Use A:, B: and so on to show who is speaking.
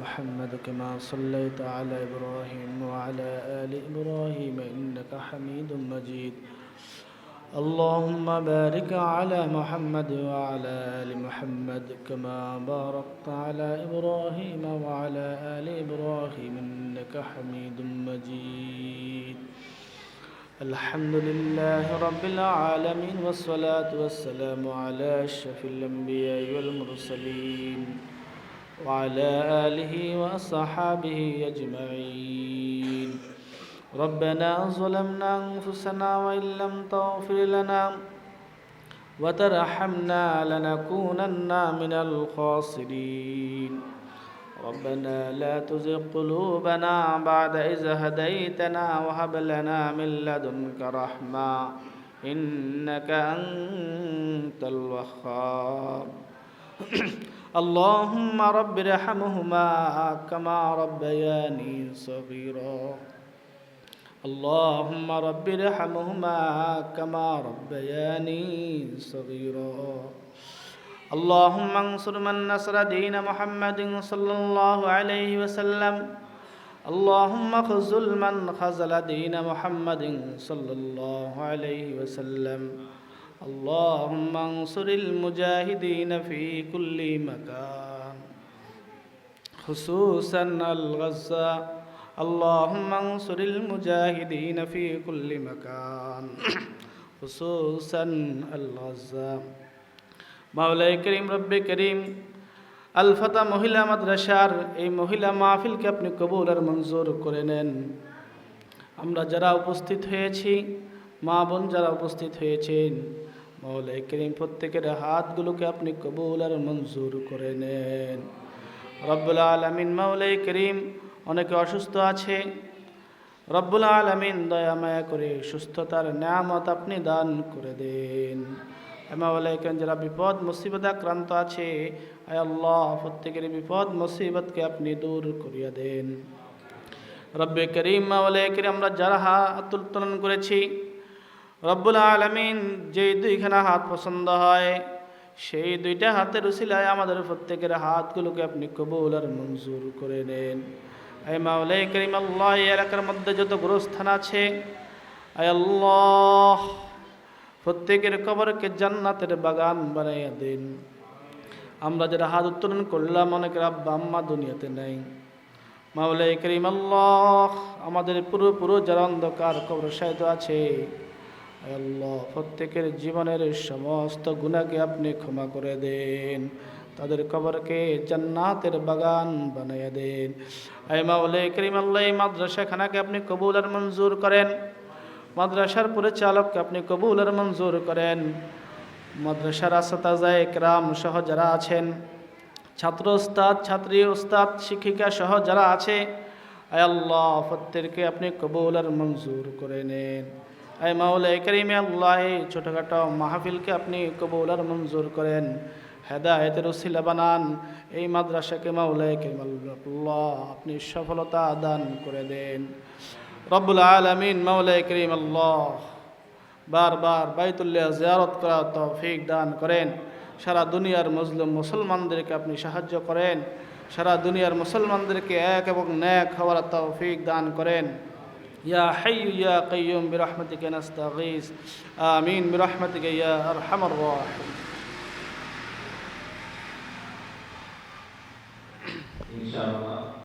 A: محمد كما صليت على إبراهيم وعلى آل إبراهيم إنك حميد مجيد اللهم بارك على محمد وعلى آل محمد كما باركت على إبراهيم وعلى آل إبراهيم إنك حميد مجيد الحمد لله رب العالمين والصلاة والسلام على أشرف الأنبياء والمرسلين وعلى آله وأصحابه أجمعين ربنا ظلمنا أنفسنا وإن لم تغفر لنا وترحمنا لنكونن من الخاسرين ربنا لا تزغ قلوبنا بعد إذ هديتنا وهب لنا من لدنك رحمة إنك أنت الوهاب اللهم رب ارحمهما كما ربياني صغيرا اللهم رب ارحمهما كما ربياني صغيرا اللهم انصر من نصر دين محمد صلى الله عليه وسلم اللهم خذل من خذل دين محمد صلى الله عليه وسلم اللهم انصر المجاهدين في كل مكان خصوصا الغزة اللهم انصر المجاهدين في كل مكان خصوصا الغزة মাওলাই করিম রব্বে করিম আল ফাতা মহিলা মাদ্রাসার এই মহিলা মাহফিলকে আপনি কবুল আর মঞ্জুর করে নেন। আমরা যারা উপস্থিত হয়েছি, মা বোন যারা উপস্থিত হয়েছেন, মাওলাই করিম প্রত্যেকের হাতগুলোকে আপনি কবুল আর মঞ্জুর করে নেন। রব্বুল আলামিন মাওলাই করিম অনেকে অসুস্থ আছে, রব্বুল আলামিন দয়া মায়া করে সুস্থতার নিয়ামত আপনি দান করে দেন। মাওলাইকান যারা বিপদ মুসিবত আক্রান্ত আছে, আয় আল্লাহ প্রত্যেকের বিপদ মুসিবতকে আপনি দূর করিয়া দেন। রব্বে করিম মাওলাই করিম আমরা যারা হাত উত্তোলন করেছি, রব্বুল আলামিন যে দুইখানা হাত পছন্দ হয় সেই দুইটা হাতের উসিলায় আমাদের প্রত্যেকের হাতগুলোকে আপনি কবুল আর মঞ্জুর করে নেন। আয় মাওলাই করিম আল্লাহ এই এলাকার মধ্যে যত গোরস্থান আছে, আয় আল্লাহ প্রত্যেকের কবরকে জান্নাতের বাগান বানাইয়া দিন। আমরা যারা হাত উত্তোলন করলাম অনেকের আব্বা আম্মা দুনিয়াতে নাই, মাওলাই করিম আল্লাহ আমাদের পুরো যারা অন্ধকার কবরসায়িত আছে, আল্লাহ প্রত্যেকের জীবনের সমস্ত গুনাহকে আপনি ক্ষমা করে দেন, তাদের কবরকে জান্নাতের বাগান বানাইয়া দেন। আয় মাওলাই করিম আল্লাহ এই মাদ্রাসা খানাকে আপনি কবুল আর মঞ্জুর করেন, মাদ্রাসার পরিচালককে আপনি কবুল আর মঞ্জুর করেন। মাদ্রাসার আসাতাজা একরাম সহ যারা আছেন, ছাত্র ওস্তাদ ছাত্রী ওস্তাদ শিক্ষিকা সহ যারা আছে, আয় আল্লাহ প্রত্যেককে আপনি কবুল আর মঞ্জুর করে নেন। আয় মাওলাই কারীম আল্লাহ এই ছোটোখাটো মাহফিলকে আপনি কবুল আর মঞ্জুর করেন, হেদায়েতের উসিলা বানান। এই মাদ্রাসাকে মাওলাই কারীম আল্লাহ আপনি সফলতা দান করে দেন। রব্বুল আলামিন মাওলাই করিম আল্লাহ বারবার বাইতুল্লাহ জিয়ারত করার তৌফিক দান করেন। সারা দুনিয়ার মুসলিম মুসলমানদেরকে আপনি সাহায্য করেন, সারা দুনিয়ার মুসলমানদেরকে এক এবং নেক হওয়ার তৌফিক দান করেন। ইয়া হাইয়্যু ইয়া কাইয়্যুম বিরহমাতিকা নাস্তাগীস আমিন বিরহমাতিকা ইয়া আরহামার রাহিম। ইনশাআল্লাহ।